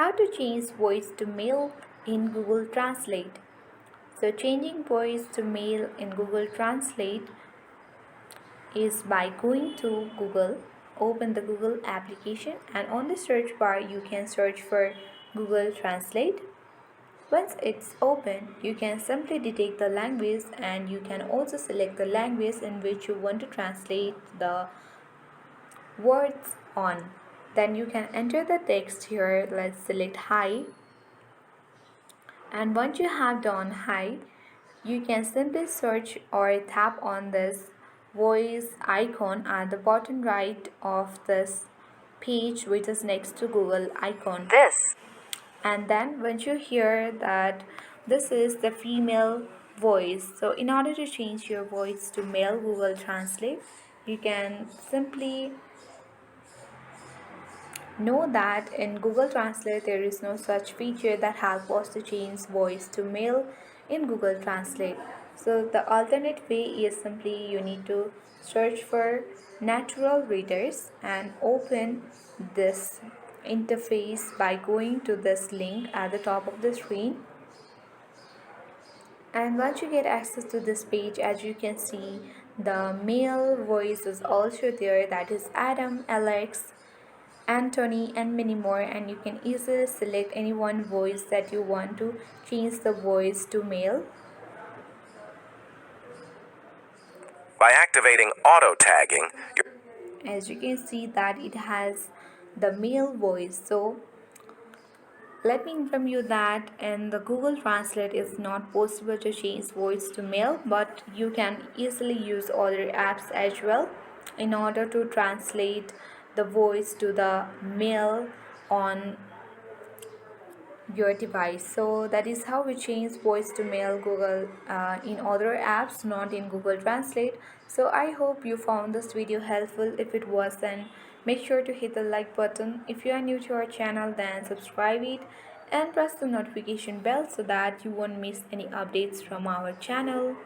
How to change voice to mail in Google Translate. So changing voice to mail in Google Translate is by going to Google, open the Google application, and on the search bar you can search for Google Translate. Once it's open, you can simply detect the language and you can also select the language in which you want to translate the words on. Then you can enter the text here. Let's select hi, and once you have done hi, you can simply search or tap on this voice icon at the bottom right of this page, which is next to Google icon. And then once you hear that this is the female voice, so in order to change your voice to male Google Translate, you can simply know that in Google Translate there is no such feature that helps us to change voice to male in Google Translate. So the alternate way is simply you need to search for natural readers and open this interface by going to this link at the top of the screen. And once you get access to this page, as you can see, the male voice is also there, that is Adam, Alex, Anthony, and many more, and you can easily select any one voice that you want to change the voice to male. By activating auto tagging, As you can see that it has the male voice. So let me inform you that in the Google Translate it's not possible to change voice to male, but you can easily use other apps as well in order to translate the voice to the male on your device. So that is how we change voice to male Google in other apps, not in Google Translate. So I hope you found this video helpful. If it was, then make sure to hit the like button. If you are new to our channel, then subscribe it and press the notification bell so that you won't miss any updates from our channel.